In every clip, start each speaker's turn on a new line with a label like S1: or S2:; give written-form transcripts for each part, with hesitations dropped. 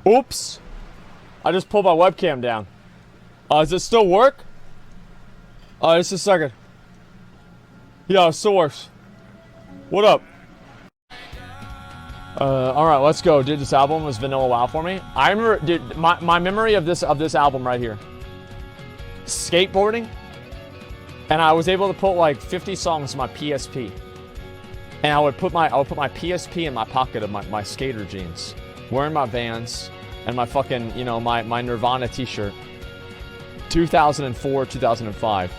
S1: Oops. I just pulled my webcam down. Does it still work? Just a second. Yeah, it still works. What up? Alright, let's go. Dude, this album was vanilla wow for me. I remember, dude, my memory of this album right here. Skateboarding. And I was able to put like 50 songs in my PSP. And I would put my PSP in my pocket of my skater jeans. Wearing my Vans. And my fucking, you know, my Nirvana t-shirt. 2004, 2005.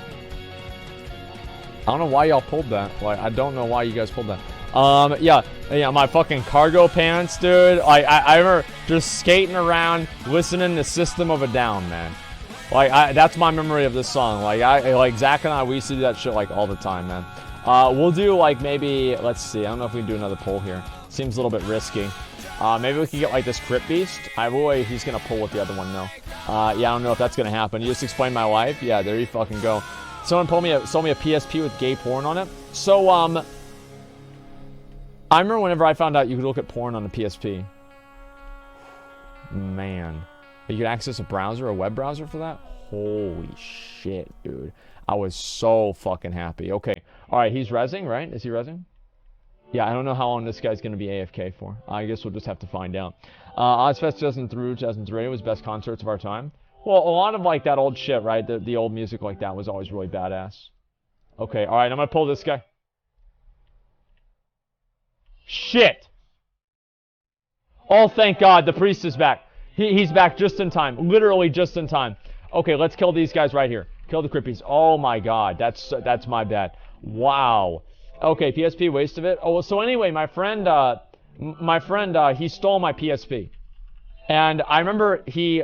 S1: I don't know why y'all pulled that. Like, I don't know why you guys pulled that. Yeah, my fucking cargo pants, dude. Like, I remember just skating around, listening to System of a Down, man. Like, that's my memory of this song. Like, Zach and I, we used to do that shit, like, all the time, man. We'll do, like, maybe, let's see. I don't know if we can do another poll here. Seems a little bit risky. Maybe we can get, like, this Crypt Beast. He's gonna pull with the other one, though. Yeah, I don't know if that's gonna happen. You just explained my life? Yeah, there you fucking go. Someone sold me a PSP with gay porn on it. So, I remember whenever I found out you could look at porn on the PSP. Man. You could access a browser, a web browser for that? Holy shit, dude. I was so fucking happy. Okay. Alright, he's rezzing, right? Is he rezzing? Yeah, I don't know how long this guy's going to be AFK for. I guess we'll just have to find out. Ozfest 2003 was best concerts of our time. Well, a lot of, like, that old shit, right? The old music like that was always really badass. Okay, alright, I'm going to pull this guy. Shit! Oh, thank God, the priest is back. He's back just in time. Literally just in time. Okay, let's kill these guys right here. Kill the Crippies. Oh my God, that's my bad. Wow. Okay, PSP, waste of it. Oh, well, so anyway, my friend, he stole my PSP. And I remember he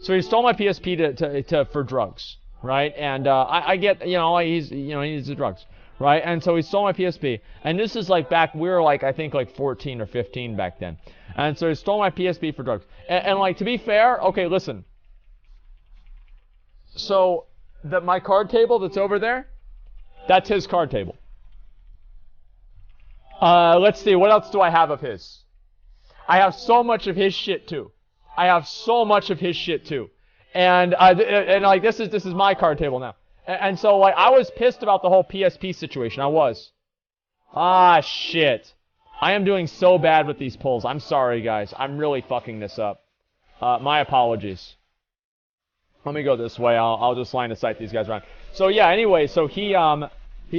S1: stole my PSP for drugs, right? And I get, you know, he needs the drugs, right? And so he stole my PSP. And this is like back, we were like, I think like 14 or 15 back then. And so he stole my PSP for drugs. And like, to be fair, okay, listen. So, my card table that's over there, that's his card table. Let's see, what else do I have of his? I have so much of his shit too. And like, this is my card table now. And so, like, I was pissed about the whole PSP situation. I was. Ah, shit. I am doing so bad with these pulls. I'm sorry, guys. I'm really fucking this up. My apologies. Let me go this way. I'll just line of sight these guys around. So, yeah, anyway, so he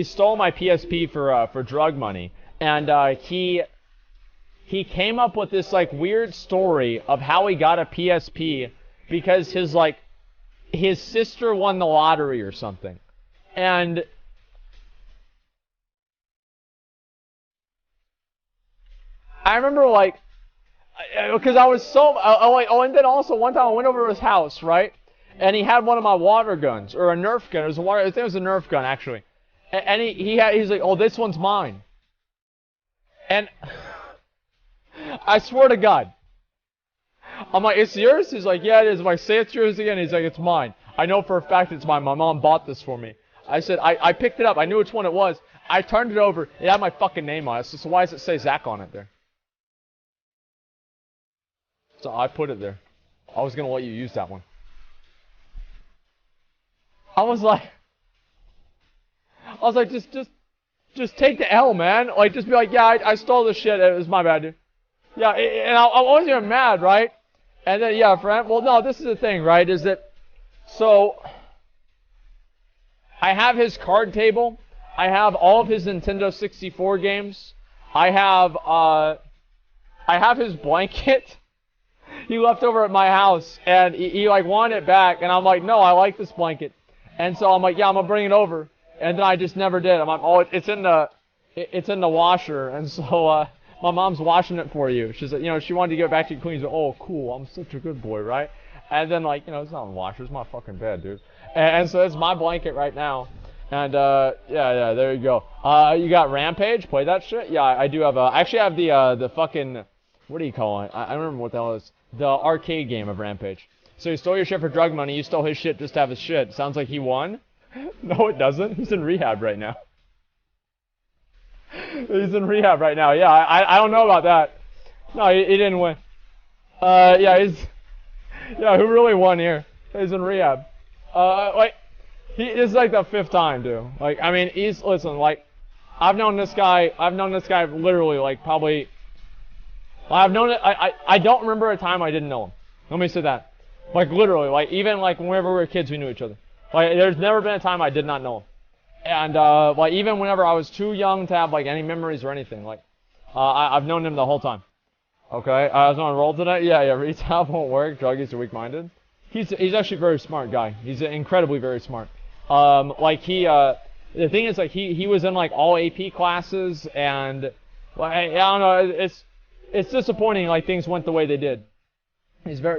S1: stole my PSP for drug money. And, he came up with this, like, weird story of how he got a PSP because his sister won the lottery or something. And I remember, like, because I was so, and then also one time I went over to his house, right? And he had one of my water guns, or a Nerf gun. I think it was a Nerf gun, actually. And he's like, oh, this one's mine. And I swear to God, I'm like, it's yours? He's like, yeah, it is. I'm like, say it's yours again. He's like, it's mine. I know for a fact it's mine. My mom bought this for me. I said, I picked it up. I knew which one it was. I turned it over. It had my fucking name on it. So why does it say Zach on it there? So I put it there. I was going to let you use that one. I was like, just take the L, man. Like, just be like, yeah, I stole this shit. It was my bad, dude. Yeah, and I wasn't even mad, right? And then, yeah, friend. Well, no, this is the thing, right? Is that, so, I have his card table. I have all of his Nintendo 64 games. I have his blanket. He left over at my house, and he like wanted it back, and I'm like, no, I like this blanket. And so I'm like, yeah, I'm gonna bring it over. And then I just never did. I'm like, oh, it's in the washer. And so, my mom's washing it for you. She's like, you know, she wanted to get it back to Queens. Oh, cool. I'm such a good boy, right? And then, like, you know, it's not in the washer. It's my fucking bed, dude. And so it's my blanket right now. And, yeah, there you go. You got Rampage? Play that shit? Yeah, I do have I actually have the fucking, what do you call it? I don't remember what the hell it is. The arcade game of Rampage. So he stole your shit for drug money. You stole his shit just to have his shit. Sounds like he won? No, it doesn't. He's in rehab right now. He's in rehab right now. Yeah, I don't know about that. No, he didn't win. Yeah, who really won here? He's in rehab. Like, this is like the 5th time, dude. Like, I mean, listen, like, I've known this guy literally, like, probably, I've known it, I don't remember a time I didn't know him. Let me say that. Like, literally, like, even, like, whenever we were kids, we knew each other. Like, there's never been a time I did not know him. And, like, even whenever I was too young to have, like, any memories or anything, like, I've known him the whole time. Okay, I was on a roll today. Yeah, rehab won't work. Druggies are weak-minded. He's actually a very smart guy. He's incredibly very smart. Like, the thing is, like, he was in, like, all AP classes, and, like, I don't know, it's disappointing, like, things went the way they did. He's he was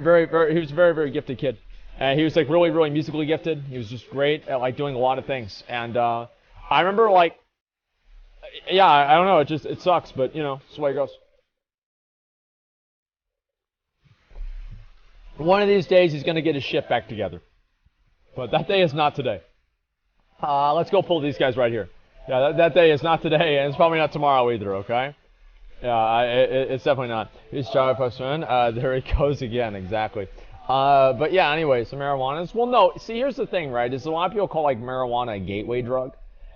S1: a very, very gifted kid. And he was, like, really, really musically gifted. He was just great at, like, doing a lot of things. And, I remember, like, yeah, I don't know, it sucks, but, you know, it's the way it goes. One of these days, he's going to get his shit back together. But that day is not today. Let's go pull these guys right here. Yeah, that day is not today, and it's probably not tomorrow either, okay? Yeah, it's definitely not. He's Charlie Person. There he goes again, exactly. But yeah, anyway, some marijuanas. Well, no, see, here's the thing, right, is a lot of people call, like, marijuana a gateway drug.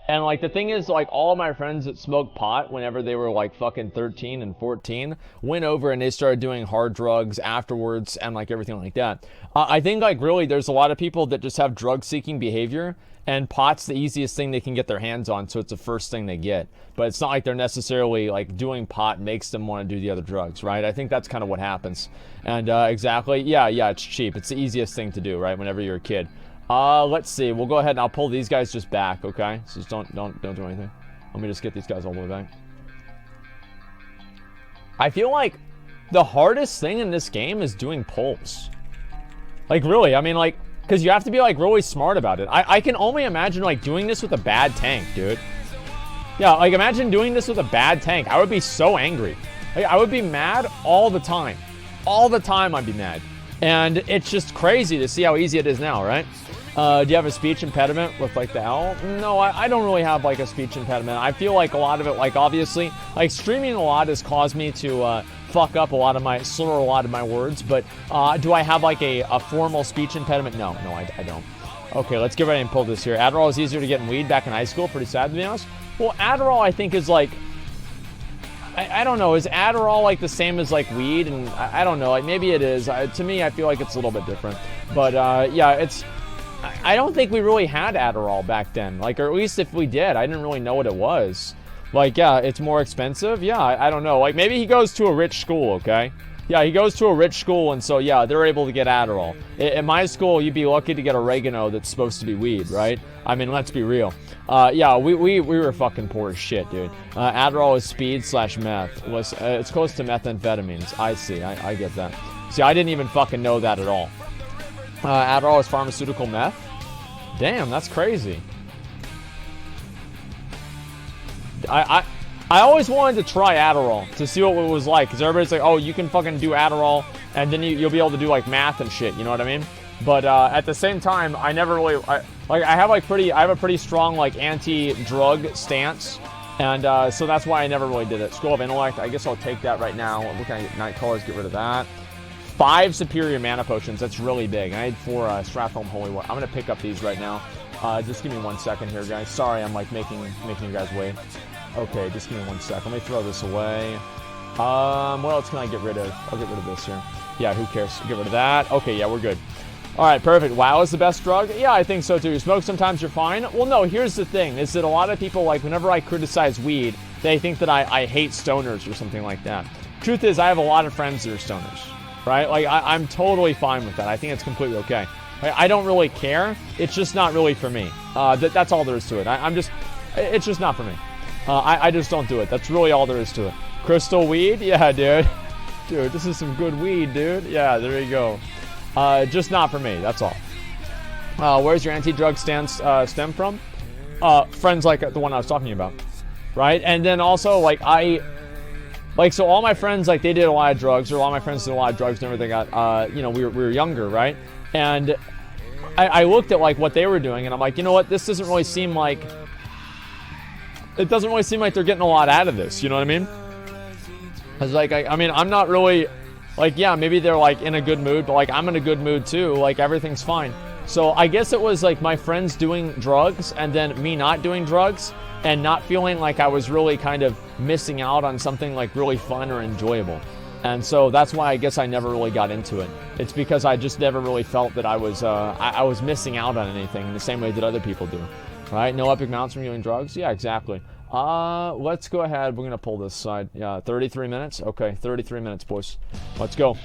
S1: And, like, the thing is, like, all of my friends that smoked pot whenever they were, like, fucking 13 and 14 went over and they started doing hard drugs afterwards and, like, everything like that. I think, like, really, there's a lot of people that just have drug-seeking behavior, and pot's the easiest thing they can get their hands on, so it's the first thing they get. But it's not like they're necessarily, like, doing pot makes them want to do the other drugs, right? I think that's kind of what happens. And, exactly, yeah, it's cheap. It's the easiest thing to do, right, whenever you're a kid. Let's see. We'll go ahead and I'll pull these guys just back, okay? So just don't do anything. Let me just get these guys all the way back. I feel like the hardest thing in this game is doing pulls. Like, really, I mean, like, because you have to be, like, really smart about it. I can only imagine, like, doing this with a bad tank, dude. Yeah, like, imagine doing this with a bad tank. I would be so angry. Like, I would be mad all the time. All the time I'd be mad. And it's just crazy to see how easy it is now, right? Do you have a speech impediment with, like, the L? No, I don't really have, like, a speech impediment. I feel like a lot of it, like, obviously, like, streaming a lot has caused me to slur a lot of my words, but do I have, like, a formal speech impediment? No, I don't. Okay, let's get ready and pull this here. Adderall is easier to get in weed back in high school. Pretty sad, to be honest. Well, Adderall, I think, is, like, I don't know. Is Adderall, like, the same as, like, weed? And I don't know. Like, maybe it is. To me, I feel like it's a little bit different. But, yeah, I don't think we really had Adderall back then. Like, or at least if we did, I didn't really know what it was. Like, yeah, it's more expensive. Yeah, I don't know. Like, maybe he goes to a rich school, okay? Yeah, he goes to a rich school, and so, yeah, they're able to get Adderall. In my school, you'd be lucky to get oregano that's supposed to be weed, right? I mean, let's be real. Yeah, we were fucking poor as shit, dude. Adderall is speed/meth. It's close to methamphetamines. I see. I get that. See, I didn't even fucking know that at all. Adderall is pharmaceutical meth? Damn, that's crazy. I always wanted to try Adderall to see what it was like, because everybody's like, oh, you can fucking do Adderall, and then you'll be able to do, like, math and shit, you know what I mean? But at the same time, I never really, I have a pretty strong, like, anti-drug stance, and so that's why I never really did it. School of Intellect, I guess I'll take that right now. What can I get? Night Colors, get rid of that. 5 superior mana potions. That's really big. I had 4 Stratholme Holy War. I'm gonna pick up these right now. Just give me 1 second here, guys. Sorry, I'm like making you guys wait. Okay, just give me 1 sec. Let me throw this away. What else can I get rid of? I'll get rid of this here. Yeah, who cares? Get rid of that. Okay, yeah, we're good. All right, perfect. WoW is the best drug? Yeah, I think so too. You smoke sometimes, you're fine. Well, no, here's the thing, is that a lot of people, like, whenever I criticize weed, they think that I hate stoners or something like that. Truth is, I have a lot of friends that are stoners. Right? Like, I'm totally fine with that. I think it's completely okay. I don't really care. It's just not really for me. That's all there is to it. It's just not for me. I just don't do it. That's really all there is to it. Crystal weed? Yeah, dude. Dude, this is some good weed, dude. Yeah, there you go. Just not for me. That's all. Where's your anti-drug stance stem from? Friends like the one I was talking about. Right? And then also, like, so all my friends, like, they did a lot of drugs, or a lot of my friends did a lot of drugs whenever they got, you know, we were younger, right? And I looked at, like, what they were doing, and I'm like, you know what, this doesn't really seem like, it doesn't really seem like they're getting a lot out of this, you know what I mean? Because, like, I mean, I'm not really, Like, yeah, maybe they're like in a good mood, but like I'm in a good mood too. Like everything's fine. So I guess it was like my friends doing drugs and then me not doing drugs and not feeling like I was really kind of missing out on something like really fun or enjoyable. And so that's why I guess I never really got into it. It's because I just never really felt that I was missing out on anything in the same way that other people do. Right? No epic mounts from doing drugs? Yeah, exactly. Let's go ahead. We're going to pull this side. Yeah, 33 minutes? Okay, 33 minutes, boys. Let's go.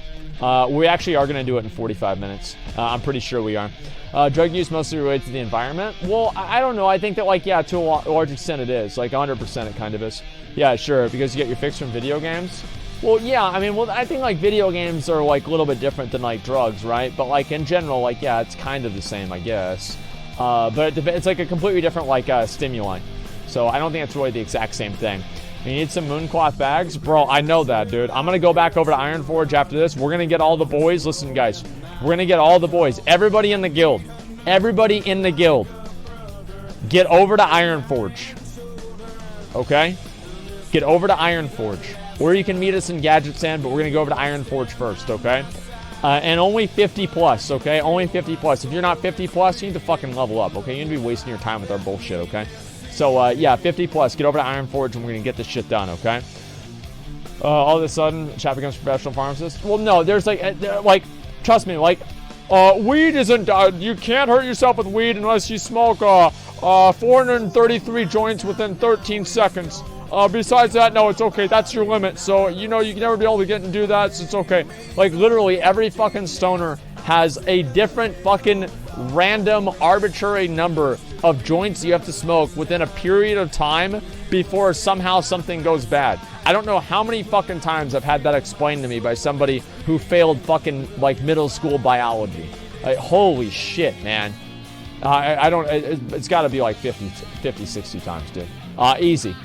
S1: We actually are going to do it in 45 minutes. I'm pretty sure we are. Drug use mostly related to the environment? Well, I don't know. I think that, like, yeah, to a large extent it is. Like, 100% it kind of is. Yeah, sure, because you get your fix from video games. Well, yeah, I mean, well, I think, like, video games are, like, a little bit different than, like, drugs, right? But, like, in general, like, yeah, it's kind of the same, I guess. But it's, like, a completely different, like, stimuli. So I don't think it's really the exact same thing. You need some Mooncloth bags? Bro, I know that, dude. I'm going to go back over to Ironforge after this. We're going to get all the boys. Listen, guys. We're going to get all the boys. Everybody in the guild. Everybody in the guild. Get over to Ironforge. Okay? Get over to Ironforge. Or you can meet us in Gadget Sand, but we're going to go over to Ironforge first, okay? And only 50 plus, okay? Only 50 plus. If you're not 50 plus, you need to fucking level up, okay? You need to be wasting your time with our bullshit, okay? So, yeah, 50 plus. Get over to Ironforge and we're going to get this shit done, okay? All of a sudden, chat becomes professional pharmacist. Well, no, there's like, trust me, like, weed isn't, you can't hurt yourself with weed unless you smoke, 433 joints within 13 seconds. Besides that, no, it's okay. That's your limit. So, you know, you can never be able to get and do that, so it's okay. Like, literally, every fucking stoner has a different fucking random arbitrary number of joints you have to smoke within a period of time before somehow something goes bad. I don't know how many fucking times I've had that explained to me by somebody who failed fucking, like, middle school biology. Like, holy shit, man. It's got to be like 50, 60 times, dude. Easy.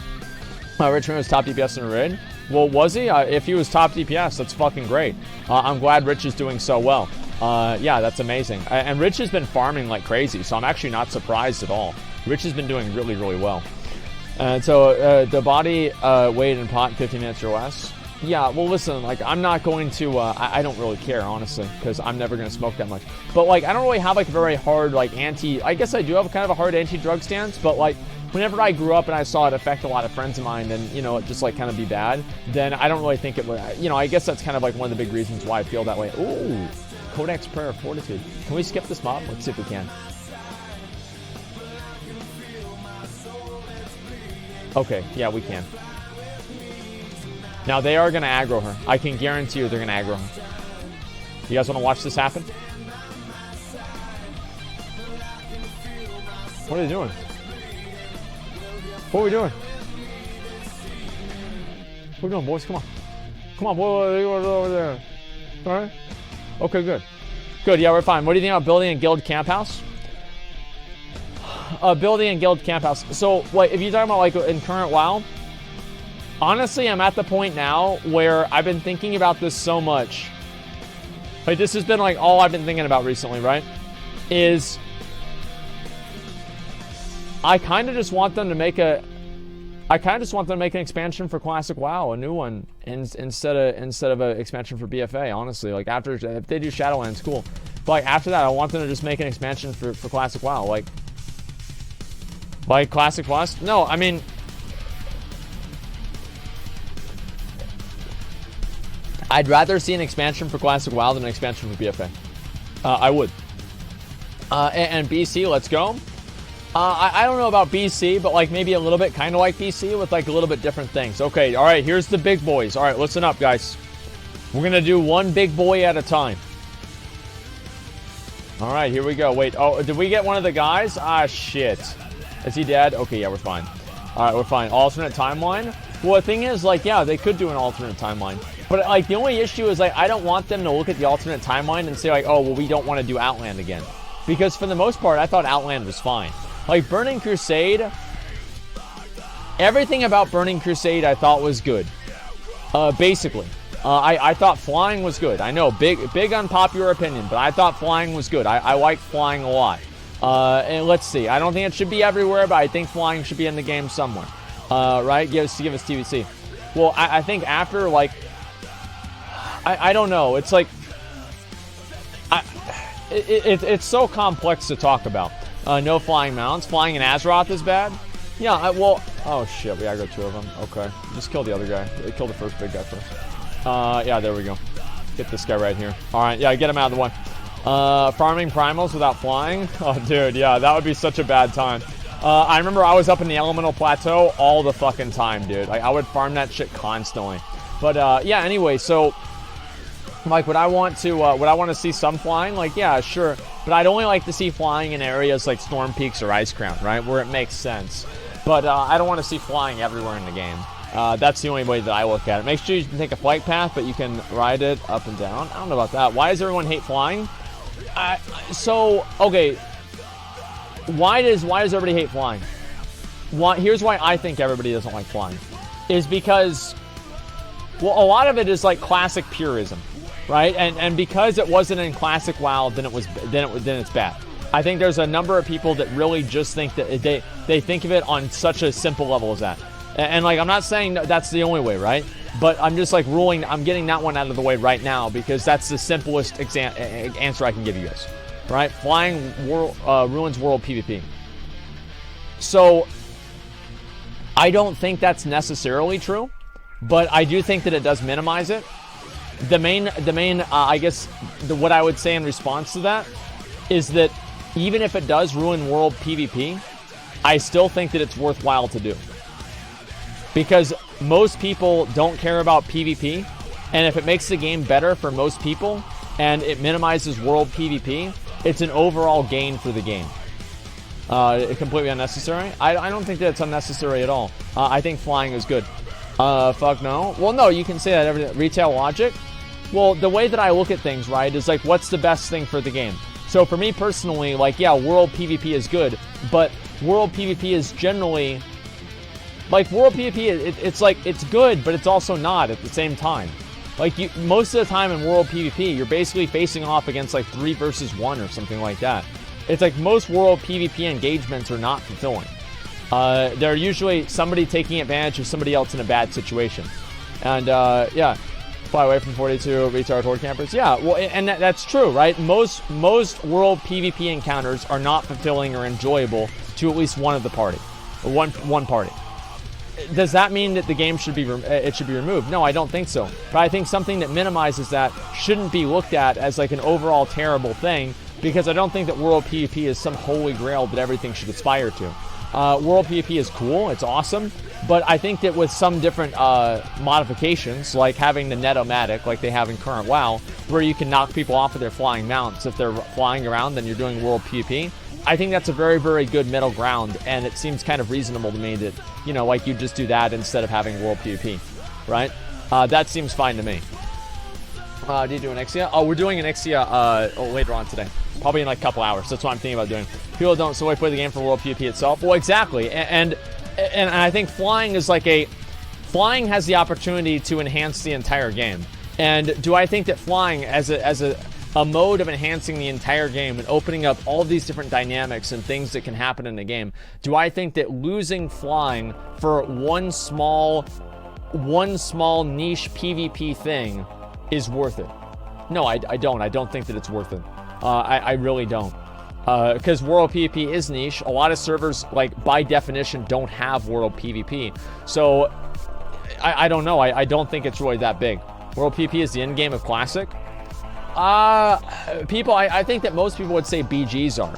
S1: Richmond was top DPS in a raid. Well, was he? If he was top DPS, that's fucking great. I'm glad Rich is doing so well. Yeah, that's amazing. And Rich has been farming like crazy, so I'm actually not surprised at all. Rich has been doing really, really well. And so the body weight in pot 50 minutes or less. Yeah, well, listen, like, I'm not going to, I don't really care, honestly, because I'm never going to smoke that much. But, like, I don't really have, like, a very hard, like, I guess I do have kind of a hard anti-drug stance, but, like, whenever I grew up and I saw it affect a lot of friends of mine and, you know, it just, like, kind of be bad, then I don't really think it would, you know, I guess that's kind of, like, one of the big reasons why I feel that way. Ooh, Codex Prayer of Fortitude. Can we skip this mob? Let's see if we can. Okay, yeah, we can. Now, they are going to aggro her. I can guarantee you they're going to aggro her. You guys want to watch this happen? What are they doing? What are we doing? What are we doing, boys? Come on. Come on, boy. Over there. All right? Okay, good. Good, yeah, we're fine. What do you think about building a guild camp house? Building a guild camp house. So, like, if you're talking about, like, in current WoW, honestly, I'm at the point now where I've been thinking about this so much. Like, this has been, like, all I've been thinking about recently, right? Is I kind of just want them to make an expansion for Classic WoW, a new one, instead of an expansion for BFA, honestly. Like, after, if they do Shadowlands, cool. But, like, after that, I want them to just make an expansion for Classic WoW. Like Classic Plus? No, I mean, I'd rather see an expansion for Classic WoW than an expansion for BFA. I would. And BC, let's go. I don't know about BC, but, like, maybe a little bit kind of like BC with, like, a little bit different things. Okay, all right, here's the big boys. All right, listen up, guys. We're going to do one big boy at a time. All right, here we go. Wait, oh, did we get one of the guys? Ah, shit. Is he dead? Okay, yeah, we're fine. All right, we're fine. Alternate timeline? Well, the thing is, like, yeah, they could do an alternate timeline. But, like, the only issue is, like, I don't want them to look at the alternate timeline and say, like, oh, well, we don't want to do Outland again. Because for the most part, I thought Outland was fine. Like, Burning Crusade, everything about Burning Crusade I thought was good. Basically. I thought flying was good. I know, big unpopular opinion, but I thought flying was good. I like flying a lot. And let's see. I don't think it should be everywhere, but I think flying should be in the game somewhere. Right? Give us TVC. Well, I think after, like, I don't know. It's like, it's so complex to talk about. No flying mounts. Flying in Azeroth is bad. Yeah, well, oh shit, we aggro 2 of them. Okay, just kill the other guy. Kill the first big guy first. Yeah, there we go. Get this guy right here. All right, yeah, get him out of the way. Farming primals without flying. Oh, dude, yeah, that would be such a bad time. I remember I was up in the Elemental Plateau all the fucking time, dude. Like, I would farm that shit constantly. But, yeah, anyway, so, like, would I want to see some flying? Like, yeah, sure. But I'd only like to see flying in areas like Storm Peaks or Ice Crown, right? Where it makes sense. But, I don't want to see flying everywhere in the game. That's the only way that I look at it. Make sure you can take a flight path, but you can ride it up and down. I don't know about that. Why does everyone hate flying? So, okay. Why does everybody hate flying? Here's why I think everybody doesn't like flying. Is because, well, a lot of it is like classic purism, right? And because it wasn't in classic WoW, then it's bad. I think there's a number of people that really just think that they think of it on such a simple level as that. And like, I'm not saying that's the only way, right? But I'm just like I'm getting that one out of the way right now because that's the simplest answer I can give you guys, right? Flying ruins world PvP. So I don't think that's necessarily true, but I do think that it does minimize it. The main, I guess, what I would say in response to that is that even if it does ruin world PvP, I still think that it's worthwhile to do. Because most people don't care about PvP, and if it makes the game better for most people, and it minimizes world PvP, it's an overall gain for the game. Completely unnecessary? I don't think that it's unnecessary at all. I think flying is good. Fuck no. Well, no, you can say that every retail logic. Well, the way that I look at things, right, is like, what's the best thing for the game? So for me personally, like, yeah, world PvP is good, but world PvP is generally... Like, world PvP, it's like, it's good, but it's also not at the same time. Like, most of the time in world PvP, you're basically facing off against, like, 3 versus 1 or something like that. It's like most world PvP engagements are not fulfilling. They're usually somebody taking advantage of somebody else in a bad situation. And, yeah, fly away from 42 retard horde campers. Yeah, well, and that's true, right? Most world PvP encounters are not fulfilling or enjoyable to at least one of the party. One party. Does that mean that the game should be removed? No, I don't think so. But I think something that minimizes that shouldn't be looked at as like an overall terrible thing, because I don't think that world PvP is some holy grail that everything should aspire to. World PvP is cool, it's awesome, but I think that with some different modifications, like having the Netomatic, like they have in current WoW, where you can knock people off of their flying mounts. If they're flying around, then you're doing world PvP. I think that's a very, very good middle ground, and it seems kind of reasonable to me that, you know, like you just do that instead of having world PvP, right? That seems fine to me. Do you do an Ixia? Oh, we're doing an Ixia later on today. Probably in like a couple hours. That's what I'm thinking about doing. People don't so play the game for world PvP itself. Well, exactly. And I think flying is like flying has the opportunity to enhance the entire game. And do I think that flying as a mode of enhancing the entire game and opening up all these different dynamics and things that can happen in the game, do I think that losing flying for one small niche PvP thing is worth it? No, I don't. I don't think that it's worth it. I really don't. Because world PvP is niche. A lot of servers, like, by definition, don't have world PvP. So, I don't know. I don't think it's really that big. World PvP is the end game of Classic. I think that most people would say BGs are.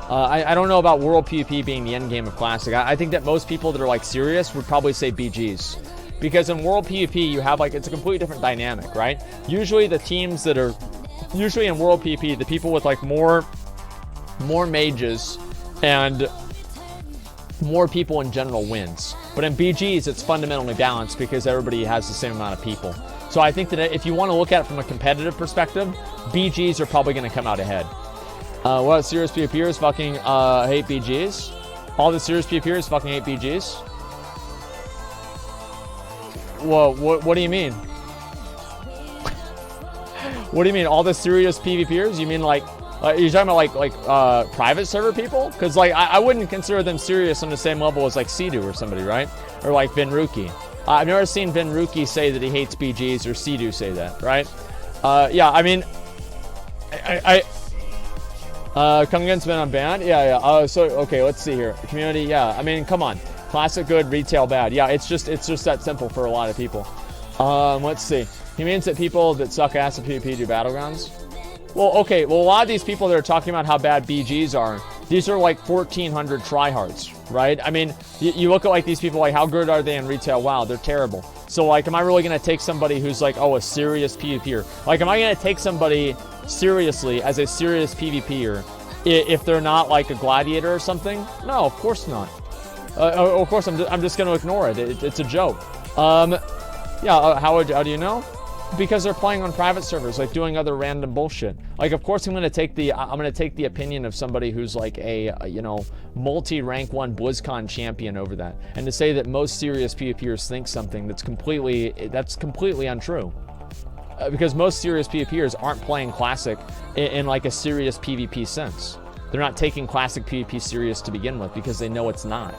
S1: I don't know about world PvP being the end game of Classic. I think that most people that are, like, serious would probably say BGs. Because in world PvP, you have, like, it's a completely different dynamic, right? Usually the teams that are... Usually in world PvP, the people with, like, more mages and more people in general wins. But in BGs, it's fundamentally balanced because everybody has the same amount of people. So I think that if you want to look at it from a competitive perspective, BGs are probably going to come out ahead. What serious PvPers fucking hate BGs? All the serious PvPers fucking hate BGs? Whoa, what do you mean? What do you mean, all the serious PvPers? You mean like, you're talking about like private server people? Because like I wouldn't consider them serious on the same level as like Sidu or somebody, right? Or like Vinruki. I've never seen Vinruki say that he hates BGs or Sidu say that, right? Yeah, I mean, come against men unbanned? Yeah. So, okay, let's see here. Community, yeah. I mean, come on. Classic good, retail bad. Yeah, it's just that simple for a lot of people. Let's see. He means that people that suck ass at PvP do battlegrounds? Well, okay. Well, a lot of these people that are talking about how bad BGs are, these are like 1,400 tryhards, right? I mean, you look at like these people, like how good are they in retail? Wow, they're terrible. So like, am I really going to take somebody who's like, oh, a serious PvPer? Like, am I going to take somebody seriously as a serious PvPer if they're not like a gladiator or something? No, of course not. Of course, I'm just going to ignore it. It's a joke. Yeah, how do you know? Because they're playing on private servers, like doing other random bullshit. Like, of course, I'm gonna take the opinion of somebody who's like a multi-rank 1 BlizzCon champion over that, and to say that most serious PvPers think something that's completely untrue. Because most serious PvPers aren't playing Classic in like a serious PvP sense. They're not taking Classic PvP serious to begin with because they know it's not.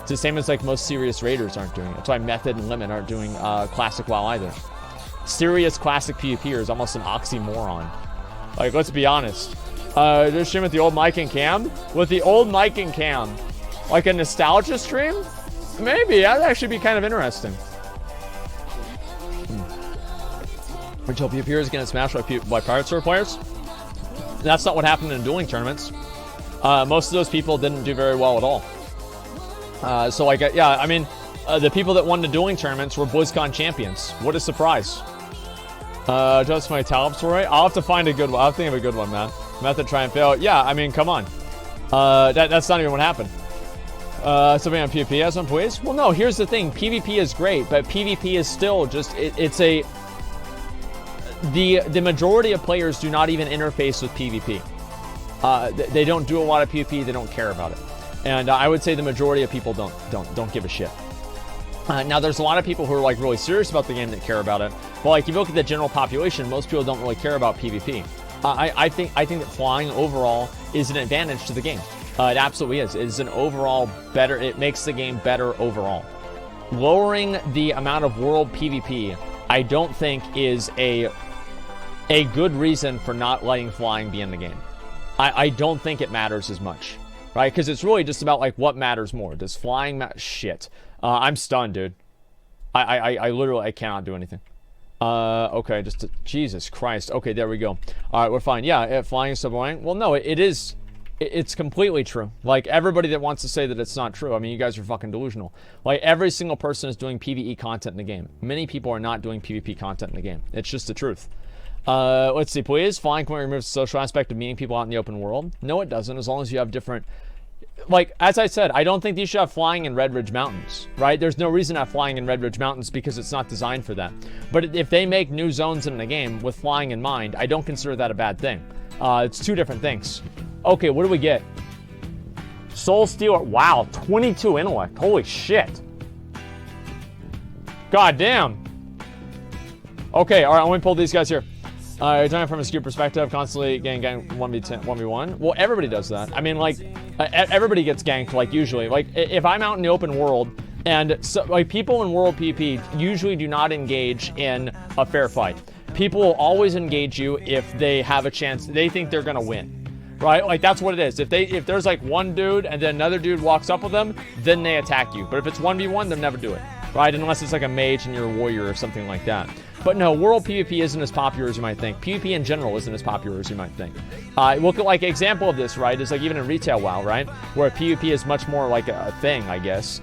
S1: It's the same as like most serious raiders aren't doing it. That's why Method and Limit aren't doing Classic WoW either. Serious Classic PvP is almost an oxymoron. Like, let's be honest. Just stream with the old mic and cam? With the old mic and cam. Like a nostalgia stream? Maybe. That'd actually be kind of interesting. Ritual PvPers getting smashed by Pirate Server players? That's not what happened in dueling tournaments. Most of those people didn't do very well at all. So, like, yeah, I mean, the people that won the dueling tournaments were BlizzCon champions. What a surprise. Just my talent story. I'll have to find a good one. I'll think of a good one, man. Method, try and fail. Yeah, I mean, come on. That's not even what happened. Something on PvP has one, please? Well, no, here's the thing. PvP is great, but PvP is still just, the majority of players do not even interface with PvP. They don't do a lot of PvP. They don't care about it. And I would say the majority of people don't give a shit. Now, there's a lot of people who are like really serious about the game that care about it. But like, if you look at the general population, most people don't really care about PvP. I think that flying overall is an advantage to the game. It absolutely is. It's an overall better. It makes the game better overall. Lowering the amount of world PvP, I don't think is a good reason for not letting flying be in the game. I don't think it matters as much, right? Because it's really just about like what matters more. Does flying matter? Shit. I'm stunned, dude. I literally cannot do anything. Okay, Jesus Christ. Okay, there we go. All right, we're fine. Yeah, flying is so boring. Well, no, it's completely true. Like, everybody that wants to say that it's not true, I mean, you guys are fucking delusional. Like, every single person is doing PvE content in the game. Many people are not doing PvP content in the game. It's just the truth. Let's see, please. Flying can remove the social aspect of meeting people out in the open world. No, it doesn't, as long as you have different... Like, as I said, I don't think you should have flying in Red Ridge Mountains, right? There's no reason to have flying in Red Ridge Mountains because it's not designed for that. But if they make new zones in the game with flying in mind, I don't consider that a bad thing. It's two different things. Okay, what do we get? Soul Stealer. Wow, 22 intellect. Holy shit. God damn. Okay, all right, let me pull these guys here. Talking from a skewed perspective, constantly gang 1v1. Well, everybody does that. I mean, like, everybody gets ganked, like, usually. Like, if I'm out in the open world, and so, like, people in World PvP usually do not engage in a fair fight. People will always engage you if they have a chance. They think they're gonna win, right? Like, that's what it is. If there's like one dude and then another dude walks up with them, then they attack you. But if it's 1v1, they'll never do it, right? Unless it's like a mage and you're a warrior or something like that. But no, World PvP isn't as popular as you might think. PvP in general isn't as popular as you might think. Look at, like, example of this, right, is like even in retail WoW, right, where PvP is much more like a thing, I guess.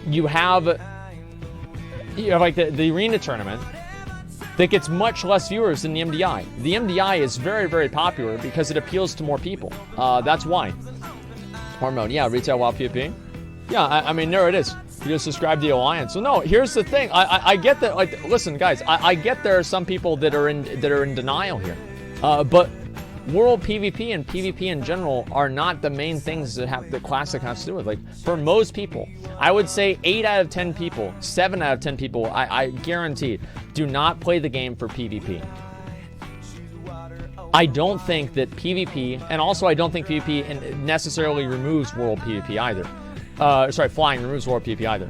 S1: You have like the arena tournament that gets much less viewers than the MDI. The MDI is very, very popular because it appeals to more people. That's why. Hormone, yeah, retail WoW PvP. Yeah, I mean, there it is. You just subscribe to the Alliance. So no, here's the thing. I get that. Like, listen, guys. I get there are some people that are in denial here, but World PvP and PvP in general are not the main things that Classic has to do with. Like, for most people, I would say 8 out of 10 people, 7 out of 10 people, I guarantee, do not play the game for PvP. I don't think that PvP, and also I don't think PvP necessarily removes World PvP either. Flying removes World PvP either.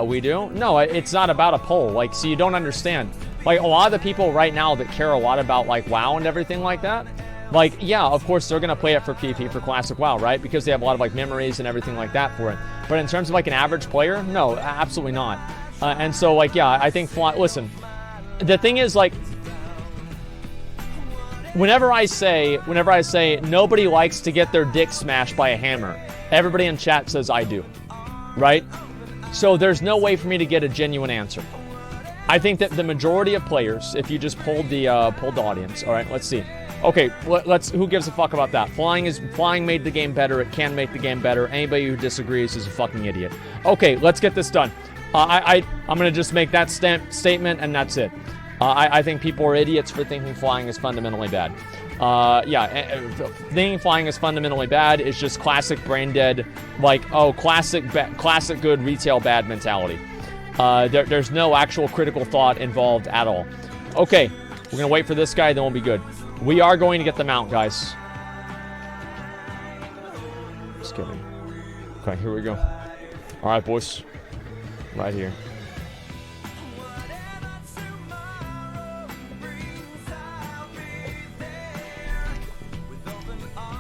S1: We do? No, it's not about a poll. Like, so you don't understand. Like, a lot of the people right now that care a lot about, like, WoW and everything like that, like, yeah, of course, they're going to play it for PvP, for Classic WoW, right? Because they have a lot of, like, memories and everything like that for it. But in terms of, like, an average player, no, absolutely not. And so, like, yeah, I think, listen, the thing is, like, whenever I say nobody likes to get their dick smashed by a hammer, everybody in chat says I do, right? So there's no way for me to get a genuine answer. I think that the majority of players, if you just polled the audience, all right, let's see. Okay, who gives a fuck about that? Flying made the game better. It can make the game better. Anybody who disagrees is a fucking idiot. Okay, let's get this done. I'm gonna just make that statement, and that's it. I think people are idiots for thinking flying is fundamentally bad. Thinking flying is fundamentally bad is just classic brain dead, like, oh, classic good retail bad mentality. There's no actual critical thought involved at all. Okay, we're gonna wait for this guy, then we'll be good. We are going to get the mount, guys. Just kidding. Okay, here we go. All right, boys. Right here.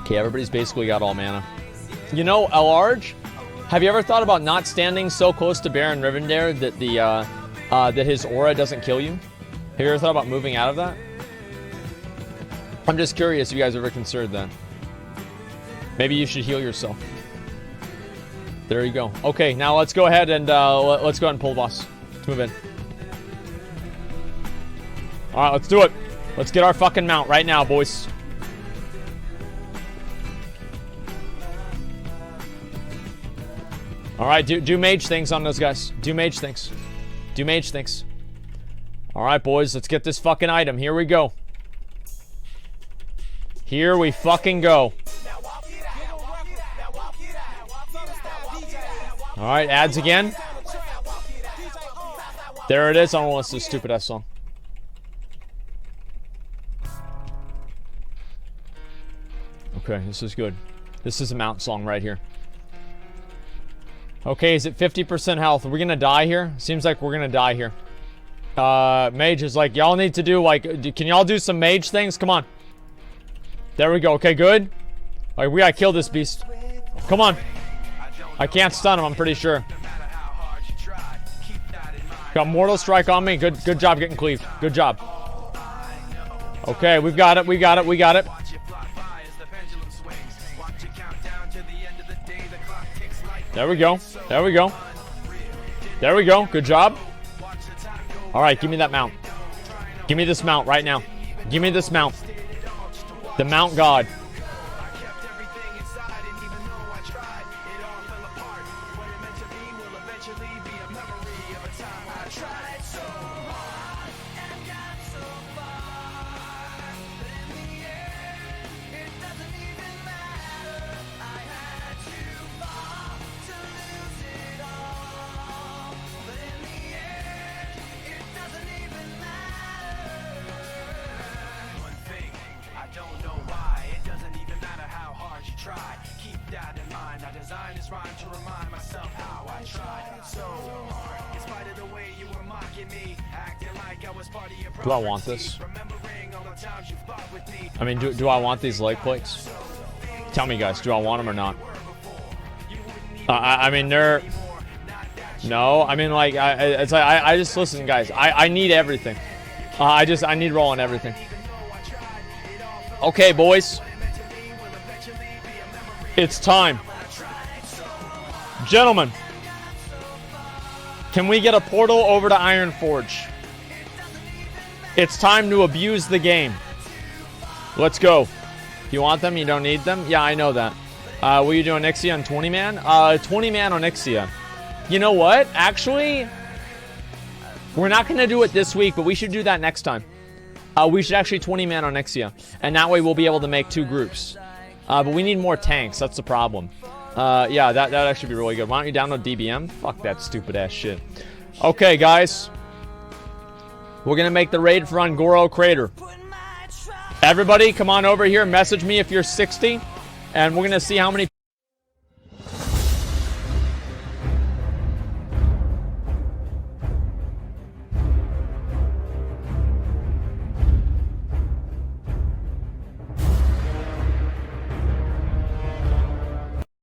S1: Okay, everybody's basically got all mana. You know, Large, have you ever thought about not standing so close to Baron Rivendare that that his aura doesn't kill you? Have you ever thought about moving out of that? I'm just curious if you guys ever considered that. Maybe you should heal yourself. There you go. Okay, now let's go ahead and let's go ahead and pull the boss. Let's move in. All right, let's do it. Let's get our fucking mount right now, boys. All right, do mage things on those guys. Do mage things. Do mage things. All right, boys, let's get this fucking item. Here we go. Here we fucking go. All right, ads again. There it is. I don't want to listen to this stupid ass song. Okay, this is good. This is a mount song right here. Okay, is it 50% health? Are we gonna die here? Seems like we're gonna die here. Mage is like, y'all need to do, like, can y'all do some mage things? Come on. There we go. Okay, good. Like, we gotta kill this beast. Come on. I can't stun him, I'm pretty sure. Got Mortal Strike on me. Good job getting cleaved. Good job. Okay, we've got it. We got it. We got it. There we go. There we go. There we go. Good job. All right, give me that mount. Give me this mount right now. Give me this mount. The Mount God. Do I want this? I mean, do I want these leg plates? Tell me, guys, do I want them or not? I mean, they're... No, I mean, like, it's like, I just, listen, guys, I need everything. I need rolling everything. Okay, boys. It's time. Gentlemen, can we get a portal over to Ironforge? It's time to abuse the game. Let's go. You want them? You don't need them? Yeah, I know that. Will you do an Ixia on 20-man? 20-man on Ixia. You know what? Actually, we're not going to do it this week, but we should do that next time. We should actually 20-man on Ixia. And that way we'll be able to make 2 groups. But we need more tanks. That's the problem. Yeah, that'd actually be really good. Why don't you download DBM? Fuck that stupid ass shit. Okay, guys. We're going to make the raid for Ungoro Crater. Everybody, come on over here. Message me if you're 60. And we're going to see how many...